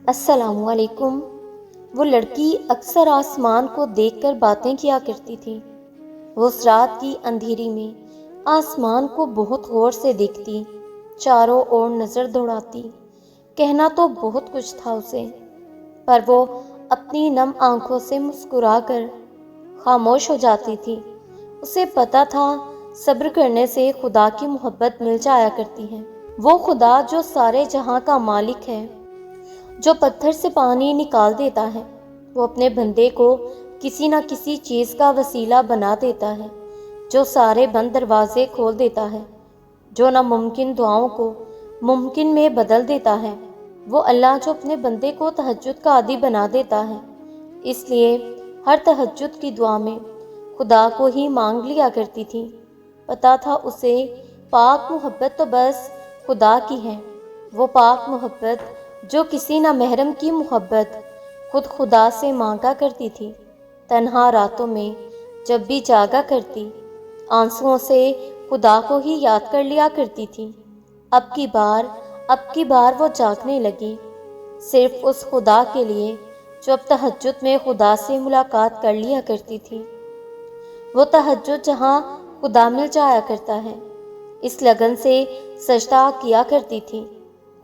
السلام علیکم۔ وہ لڑکی اکثر آسمان کو دیکھ کر باتیں کیا کرتی تھی۔ وہ اس رات کی اندھیری میں آسمان کو بہت غور سے دیکھتی، چاروں اور نظر دوڑاتی۔ کہنا تو بہت کچھ تھا اسے، پر وہ اپنی نم آنکھوں سے مسکرا کر خاموش ہو جاتی تھی۔ اسے پتا تھا صبر کرنے سے خدا کی محبت مل جایا کرتی ہے۔ وہ خدا جو سارے جہاں کا مالک ہے، جو پتھر سے پانی نکال دیتا ہے، وہ اپنے بندے کو کسی نہ کسی چیز کا وسیلہ بنا دیتا ہے، جو سارے بند دروازے کھول دیتا ہے، جو ناممکن دعاؤں کو ممکن میں بدل دیتا ہے۔ وہ اللہ جو اپنے بندے کو تہجد کا عادی بنا دیتا ہے۔ اس لیے ہر تہجد کی دعا میں خدا کو ہی مانگ لیا کرتی تھی۔ پتا تھا اسے پاک محبت تو بس خدا کی ہے، وہ پاک محبت جو کسی نہ محرم کی محبت خود خدا سے مانگا کرتی تھی۔ تنہا راتوں میں جب بھی جاگا کرتی، آنسوؤں سے خدا کو ہی یاد کر لیا کرتی تھی۔ اب کی بار وہ جاگنے لگی، صرف اس خدا کے لیے جو اب تہجد میں خدا سے ملاقات کر لیا کرتی تھی۔ وہ تہجد جہاں خدا مل جایا کرتا ہے، اس لگن سے سجدہ کیا کرتی تھی۔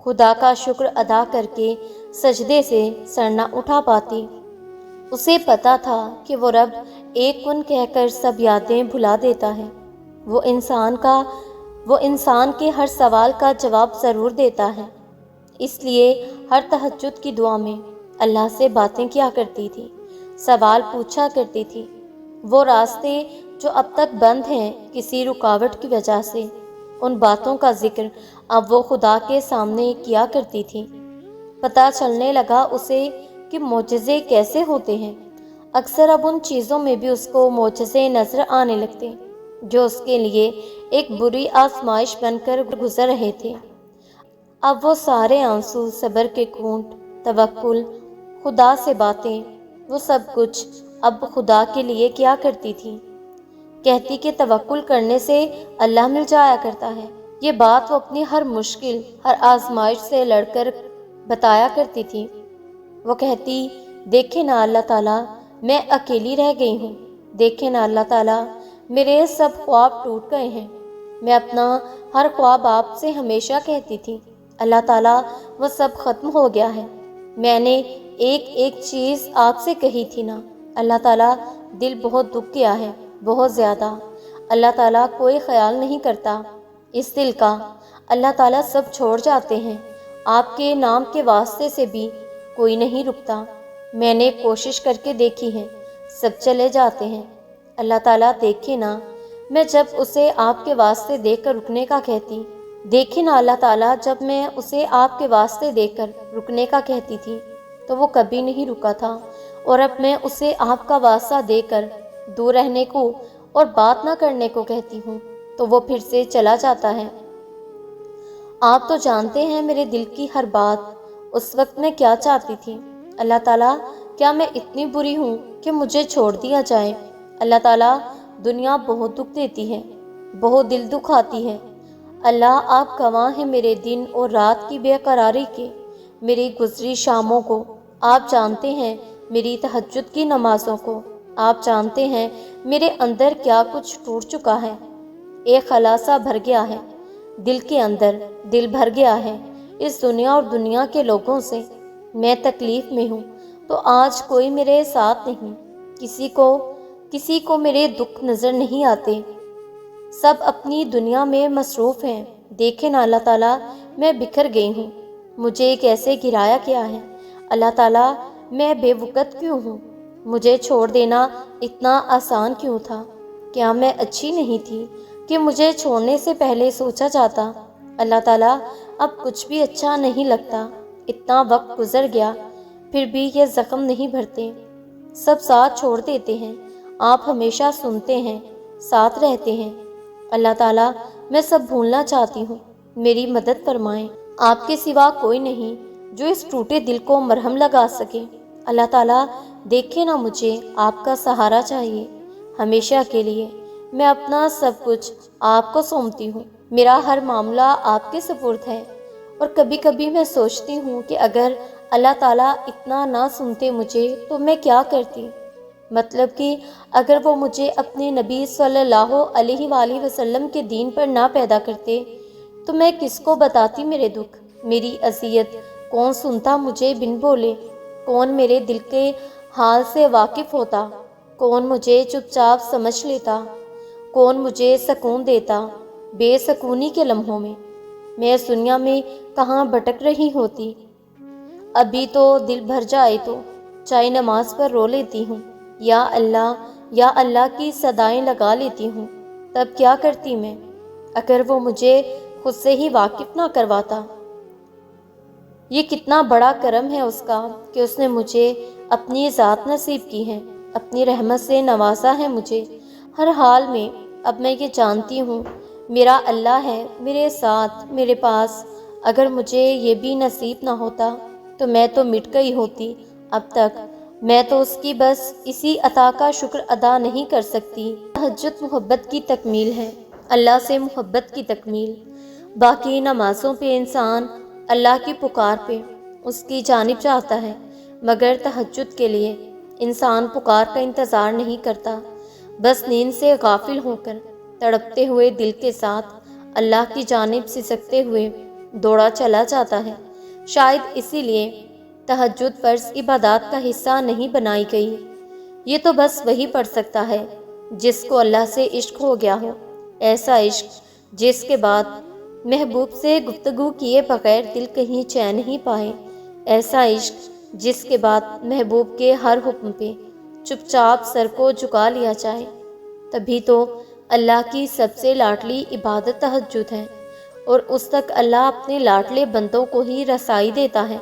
خدا کا شکر ادا کر کے سجدے سے سر نہ اٹھا پاتی۔ اسے پتا تھا کہ وہ رب ایک کن کہہ کر سب یادیں بھلا دیتا ہے۔ وہ انسان کے ہر سوال کا جواب ضرور دیتا ہے۔ اس لیے ہر تہجد کی دعا میں اللہ سے باتیں کیا کرتی تھی، سوال پوچھا کرتی تھی۔ وہ راستے جو اب تک بند ہیں کسی رکاوٹ کی وجہ سے، ان باتوں کا ذکر اب وہ خدا کے سامنے کیا کرتی تھی۔ پتہ چلنے لگا اسے کہ معجزے کیسے ہوتے ہیں۔ اکثر اب ان چیزوں میں بھی اس کو معجزے نظر آنے لگتے جو اس کے لیے ایک بری آزمائش بن کر گزر رہے تھے۔ اب وہ سارے آنسو، صبر کے گھونٹ، توکل، خدا سے باتیں، وہ سب کچھ اب خدا کے لیے کیا کرتی تھی۔ کہتی کہ توکل کرنے سے اللہ مل جایا کرتا ہے۔ یہ بات وہ اپنی ہر مشکل، ہر آزمائش سے لڑ کر بتایا کرتی تھی۔ وہ کہتی، دیکھے نا اللہ تعالیٰ، میں اکیلی رہ گئی ہوں۔ دیکھے نا اللہ تعالیٰ، میرے سب خواب ٹوٹ گئے ہیں۔ میں اپنا ہر خواب آپ سے ہمیشہ کہتی تھی، اللہ تعالیٰ وہ سب ختم ہو گیا ہے۔ میں نے ایک چیز آپ سے کہی تھی نا، اللہ تعالیٰ دل بہت دکھ گیا ہے، بہت زیادہ۔ اللہ تعالیٰ کوئی خیال نہیں کرتا اس دل کا۔ اللہ تعالیٰ سب چھوڑ جاتے ہیں، آپ کے نام کے واسطے سے بھی کوئی نہیں رکتا۔ میں نے کوشش کر کے دیکھی ہے، سب چلے جاتے ہیں۔ اللہ تعالیٰ دیکھے نا، میں جب اسے آپ کے واسطے دیکھ کر رکنے کا کہتی، دیکھے نا اللہ تعالیٰ، جب میں اسے آپ کے واسطے دیکھ کر رکنے کا کہتی تھی تو وہ کبھی نہیں رکا تھا، اور اب میں اسے آپ کا واسطہ دے کر دور رہنے کو اور بات نہ کرنے کو کہتی ہوں تو وہ پھر سے چلا جاتا ہے۔ آپ تو جانتے ہیں میرے دل کی ہر بات۔ اس وقت میں کیا چاہتی تھی، اللہ تعالیٰ کیا میں اتنی بری ہوں کہ مجھے چھوڑ دیا جائے؟ اللہ تعالیٰ دنیا بہت دکھ دیتی ہے، بہت دل دکھاتی ہے۔ اللہ آپ گواہ ہیں میرے دن اور رات کی بے قراری کے، میری گزری شاموں کو۔ آپ جانتے ہیں میری تہجد کی نمازوں کو۔ آپ جانتے ہیں میرے اندر کیا کچھ ٹوٹ چکا ہے۔ ایک خلاصہ بھر گیا ہے دل کے اندر، دل بھر گیا ہے اس دنیا اور دنیا کے لوگوں سے۔ میں تکلیف میں ہوں تو آج کوئی میرے ساتھ نہیں، کسی کو میرے دکھ نظر نہیں آتے، سب اپنی دنیا میں مصروف ہیں۔ دیکھے نا اللہ تعالیٰ، میں بکھر گئی ہوں، مجھے کیسے گرایا کیا ہے۔ اللہ تعالیٰ میں بے وقت کیوں ہوں، مجھے چھوڑ دینا اتنا آسان کیوں تھا؟ کیا میں اچھی نہیں تھی کہ مجھے چھوڑنے سے پہلے سوچا جاتا؟ اللہ تعالیٰ اب کچھ بھی اچھا نہیں لگتا، اتنا وقت گزر گیا پھر بھی یہ زخم نہیں بھرتے، سب ساتھ چھوڑ دیتے ہیں، آپ ہمیشہ سنتے ہیں، ساتھ رہتے ہیں۔ اللہ تعالیٰ میں سب بھولنا چاہتی ہوں، میری مدد فرمائیں۔ آپ کے سوا کوئی نہیں جو اس ٹوٹے دل کو مرہم لگا سکے۔ اللہ تعالیٰ دیکھے نا، مجھے آپ کا سہارا چاہیے ہمیشہ کے لیے۔ میں اپنا سب کچھ آپ کو سونپتی ہوں، میرا ہر معاملہ آپ کے سپرد ہے۔ اور کبھی کبھی میں سوچتی ہوں کہ اگر اللہ تعالیٰ اتنا نہ سنتے مجھے تو میں کیا کرتی؟ مطلب کہ اگر وہ مجھے اپنے نبی صلی اللہ علیہ وآلہ وسلم کے دین پر نہ پیدا کرتے تو میں کس کو بتاتی میرے دکھ، میری اذیت؟ کون سنتا مجھے بن بولے؟ کون میرے دل کے حال سے واقف ہوتا؟ کون مجھے چپ چاپ سمجھ لیتا؟ کون مجھے سکون دیتا بے سکونی کے لمحوں میں؟ میں اس دنیا میں کہاں بھٹک رہی ہوتی؟ ابھی تو دل بھر جائے تو چاہے نماز پر رو لیتی ہوں، یا اللہ کی صدائیں لگا لیتی ہوں۔ تب کیا کرتی میں اگر وہ مجھے خود سے ہی واقف نہ کرواتا؟ یہ کتنا بڑا کرم ہے اس کا کہ اس نے مجھے اپنی ذات نصیب کی ہے، اپنی رحمت سے نوازا ہے مجھے ہر حال میں۔ اب میں یہ جانتی ہوں میرا اللہ ہے میرے ساتھ، میرے پاس۔ اگر مجھے یہ بھی نصیب نہ ہوتا تو میں تو مٹ گئی ہوتی اب تک۔ میں تو اس کی بس اسی عطا کا شکر ادا نہیں کر سکتی۔ تہجد محبت کی تکمیل ہے، اللہ سے محبت کی تکمیل۔ باقی نمازوں پہ انسان اللہ کی پکار پہ اس کی جانب جاتا ہے، مگر تہجد کے لیے انسان پکار کا انتظار نہیں کرتا، بس نیند سے غافل ہو کر تڑپتے ہوئے دل کے ساتھ اللہ کی جانب سسکتے ہوئے دوڑا چلا جاتا ہے۔ شاید اسی لیے تہجد فرض عبادات کا حصہ نہیں بنائی گئی۔ یہ تو بس وہی پڑھ سکتا ہے جس کو اللہ سے عشق ہو گیا ہو، ایسا عشق جس کے بعد محبوب سے گفتگو کیے بغیر دل کہیں چین نہیں پائے، ایسا عشق جس کے بعد محبوب کے ہر حکم پہ چپ چاپ سر کو جھکا لیا جائے۔ تبھی تو اللہ کی سب سے لاڈلی عبادت تہجد ہے، اور اس تک اللہ اپنے لاڈلے بندوں کو ہی رسائی دیتا ہے،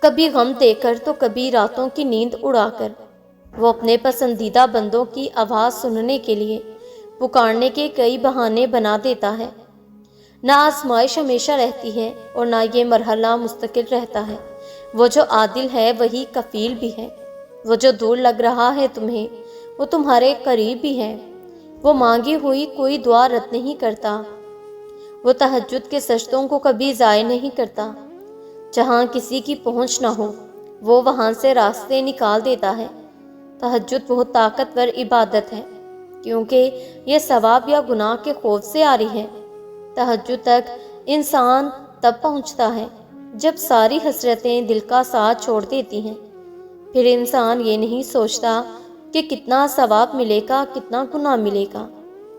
کبھی غم دے کر تو کبھی راتوں کی نیند اڑا کر۔ وہ اپنے پسندیدہ بندوں کی آواز سننے کے لیے پکارنے کے کئی بہانے بنا دیتا ہے۔ نہ آزمائش ہمیشہ رہتی ہے اور نہ یہ مرحلہ مستقل رہتا ہے۔ وہ جو عادل ہے وہی کفیل بھی ہے، وہ جو دور لگ رہا ہے تمہیں وہ تمہارے قریب بھی ہے۔ وہ مانگی ہوئی کوئی دعا رد نہیں کرتا، وہ تہجد کے سجدوں کو کبھی ضائع نہیں کرتا۔ جہاں کسی کی پہنچ نہ ہو وہ وہاں سے راستے نکال دیتا ہے۔ تہجد بہت طاقتور عبادت ہے کیونکہ یہ ثواب یا گناہ کے خوف سے آ رہی ہے۔ تہجد تک انسان تب پہنچتا ہے جب ساری حسرتیں دل کا ساتھ چھوڑ دیتی ہیں۔ پھر انسان یہ نہیں سوچتا کہ کتنا ثواب ملے گا کتنا گناہ ملے گا،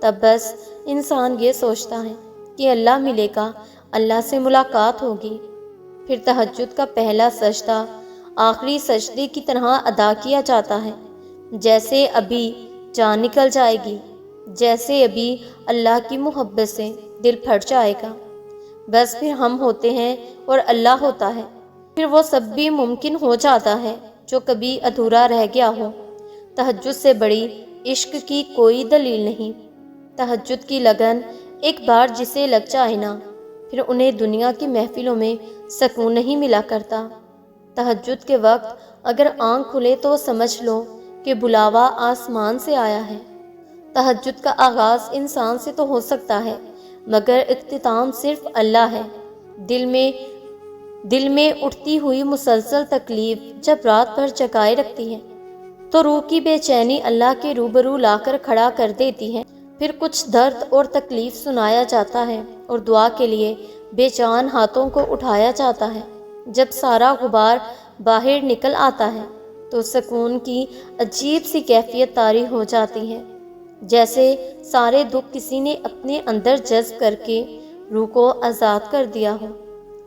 تب بس انسان یہ سوچتا ہے کہ اللہ ملے گا، اللہ سے ملاقات ہوگی۔ پھر تہجد کا پہلا سجدہ آخری سجدے کی طرح ادا کیا جاتا ہے، جیسے ابھی جان نکل جائے گی، جیسے ابھی اللہ کی محبت سے دل پھٹ جائے گا۔ بس پھر ہم ہوتے ہیں اور اللہ ہوتا ہے، پھر وہ سب بھی ممکن ہو جاتا ہے جو کبھی ادھورا رہ گیا ہو۔ تہجد سے بڑی عشق کی کوئی دلیل نہیں۔ تہجد کی لگن ایک بار جسے لگ جائے نا، پھر انہیں دنیا کی محفلوں میں سکون نہیں ملا کرتا۔ تہجد کے وقت اگر آنکھ کھلے تو سمجھ لو کہ بلاوا آسمان سے آیا ہے۔ تہجد کا آغاز انسان سے تو ہو سکتا ہے مگر اختتام صرف اللہ ہے۔ دل میں اٹھتی ہوئی مسلسل تکلیف جب رات بھر جگائے رکھتی ہے تو روح کی بے چینی اللہ کے روبرو لا کر کھڑا کر دیتی ہے۔ پھر کچھ درد اور تکلیف سنایا جاتا ہے اور دعا کے لیے بے جان ہاتھوں کو اٹھایا جاتا ہے۔ جب سارا غبار باہر نکل آتا ہے تو سکون کی عجیب سی کیفیت طاری ہو جاتی ہے، جیسے سارے دکھ کسی نے اپنے اندر جذب کر کے روح کو آزاد کر دیا ہو۔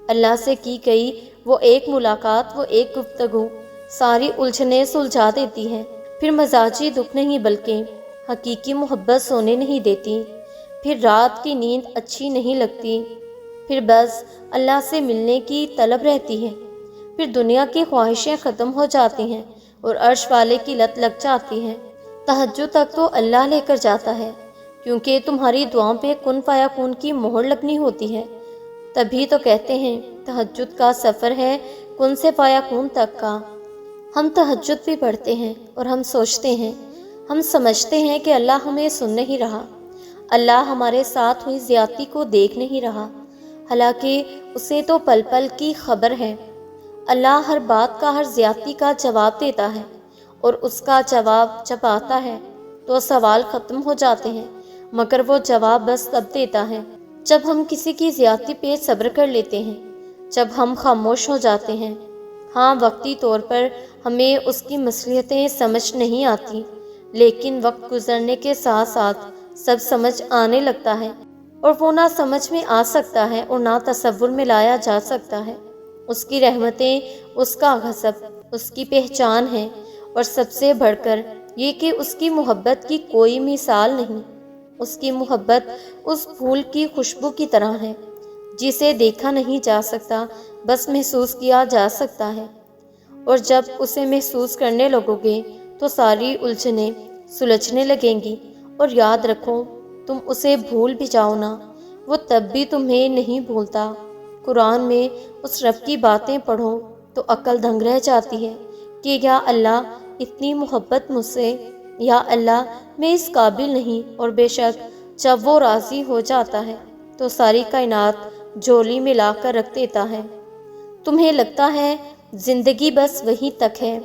اللہ سے کی گئی وہ ایک ملاقات، وہ ایک گفتگو ساری الجھنیں سلجھا دیتی ہے۔ پھر مزاجی دکھ نہیں بلکہ حقیقی محبت سونے نہیں دیتی۔ پھر رات کی نیند اچھی نہیں لگتی، پھر بس اللہ سے ملنے کی طلب رہتی ہے۔ پھر دنیا کی خواہشیں ختم ہو جاتی ہیں اور عرش والے کی لت لگ جاتی ہے۔ تہجد تک تو اللہ لے کر جاتا ہے کیونکہ تمہاری دعاؤں پہ کن فیکون کی مہر لگنی ہوتی ہے۔ تبھی تو کہتے ہیں تہجد کا سفر ہے کن سے فیکون تک کا۔ ہم تہجد بھی پڑھتے ہیں اور ہم سوچتے ہیں، ہم سمجھتے ہیں کہ اللہ ہمیں سن نہیں رہا، اللہ ہمارے ساتھ ہوئی زیادتی کو دیکھ نہیں رہا، حالانکہ اسے تو پل پل کی خبر ہے۔ اللہ ہر بات کا، ہر زیادتی کا جواب دیتا ہے، اور اس کا جواب جب آتا ہے تو سوال ختم ہو جاتے ہیں، مگر وہ جواب بس تب دیتا ہے جب ہم کسی کی زیادتی پہ صبر کر لیتے ہیں، جب ہم خاموش ہو جاتے ہیں۔ ہاں، وقتی طور پر ہمیں اس کی مصلحتیں سمجھ نہیں آتی، لیکن وقت گزرنے کے ساتھ ساتھ سب سمجھ آنے لگتا ہے، اور وہ نہ سمجھ میں آ سکتا ہے اور نہ تصور میں لایا جا سکتا ہے۔ اس کی رحمتیں، اس کا غضب، اس کی پہچان ہے، اور سب سے بڑھ کر یہ کہ اس کی محبت کی کوئی مثال نہیں۔ اس کی محبت اس پھول کی خوشبو کی طرح ہے جسے دیکھا نہیں جا سکتا، بس محسوس کیا جا سکتا ہے، اور جب اسے محسوس کرنے لگو گے تو ساری الجھنیں سلجھنے لگیں گی۔ اور یاد رکھو، تم اسے بھول بھی جاؤ نا، وہ تب بھی تمہیں نہیں بھولتا۔ قرآن میں اس رب کی باتیں پڑھو تو عقل دنگ رہ جاتی ہے کہ یا اللہ اتنی محبت مجھ سے، یا اللہ میں اس قابل نہیں، اور بے شک جب وہ راضی ہو جاتا ہے تو ساری کائنات جھولی میں لا کر رکھ دیتا ہے۔ تمہیں لگتا ہے زندگی بس وہیں تک ہے،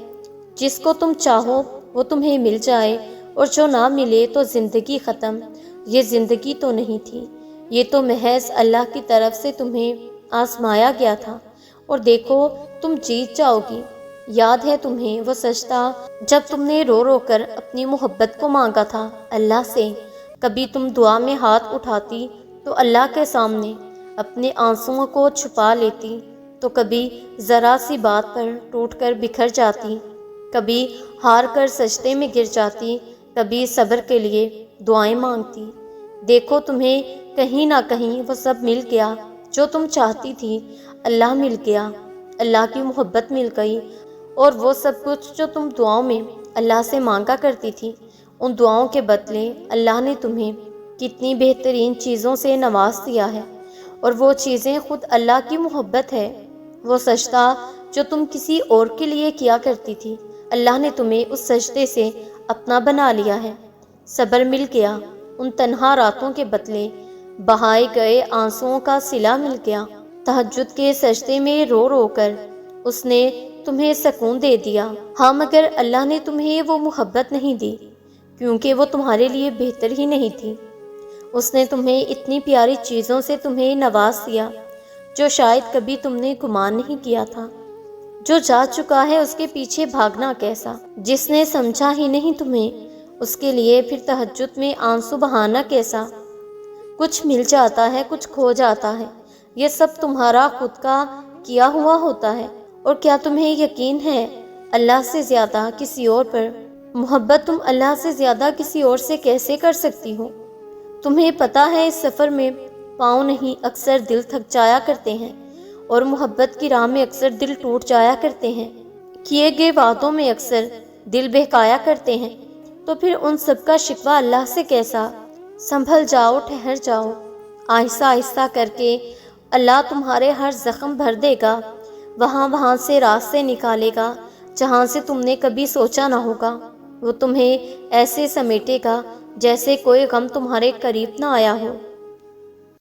جس کو تم چاہو وہ تمہیں مل جائے، اور جو نہ ملے تو زندگی ختم۔ یہ زندگی تو نہیں تھی، یہ تو محض اللہ کی طرف سے تمہیں آزمایا گیا تھا، اور دیکھو تم جیت جاؤ گی۔ یاد ہے تمہیں وہ سجدہ جب تم نے رو رو کر اپنی محبت کو مانگا تھا اللہ سے؟ کبھی تم دعا میں ہاتھ اٹھاتی تو اللہ کے سامنے اپنے آنسوؤں کو چھپا لیتی، تو کبھی ذرا سی بات پر ٹوٹ کر بکھر جاتی، کبھی ہار کر سجدے میں گر جاتی، کبھی صبر کے لیے دعائیں مانگتی۔ دیکھو تمہیں کہیں نہ کہیں وہ سب مل گیا جو تم چاہتی تھی۔ اللہ مل گیا، اللہ کی محبت مل گئی، اور وہ سب کچھ جو تم دعاؤں میں اللہ سے مانگا کرتی تھی، ان دعاؤں کے بدلے اللہ نے تمہیں کتنی بہترین چیزوں سے نواز دیا ہے، اور وہ چیزیں خود اللہ کی محبت ہے۔ وہ سجدہ جو تم کسی اور کے لیے کیا کرتی تھی، اللہ نے تمہیں اس سجدے سے اپنا بنا لیا ہے۔ صبر مل گیا، ان تنہا راتوں کے بدلے بہائے گئے آنسوؤں کا صلہ مل گیا۔ تہجد کے سجدے میں رو رو کر اس نے تمہیں سکون دے دیا۔ ہاں، مگر اللہ نے تمہیں وہ محبت نہیں دی، کیونکہ وہ تمہارے لیے بہتر ہی نہیں تھی۔ اس نے تمہیں اتنی پیاری چیزوں سے تمہیں نواز دیا جو شاید کبھی تم نے گمان نہیں کیا تھا۔ جو جا چکا ہے اس کے پیچھے بھاگنا کیسا؟ جس نے سمجھا ہی نہیں تمہیں، اس کے لیے پھر تہجد میں آنسو بہانا کیسا؟ کچھ مل جاتا ہے، کچھ کھو جاتا ہے، یہ سب تمہارا خود کا کیا ہوا ہوتا ہے۔ اور کیا تمہیں یقین ہے اللہ سے زیادہ کسی اور پر؟ محبت تم اللہ سے زیادہ کسی اور سے کیسے کر سکتی ہو؟ تمہیں پتہ ہے اس سفر میں پاؤں نہیں، اکثر دل تھک جایا کرتے ہیں، اور محبت کی راہ میں اکثر دل ٹوٹ جایا کرتے ہیں، کیے گئے وعدوں میں اکثر دل بہکایا کرتے ہیں، تو پھر ان سب کا شکوہ اللہ سے کیسا؟ سنبھل جاؤ، ٹھہر جاؤ، آہستہ آہستہ کر کے اللہ تمہارے ہر زخم بھر دے گا، وہاں سے راستے نکالے گا جہاں سے تم نے کبھی سوچا نہ ہوگا۔ وہ تمہیں ایسے سمیٹے گا جیسے کوئی غم تمہارے قریب نہ آیا ہو۔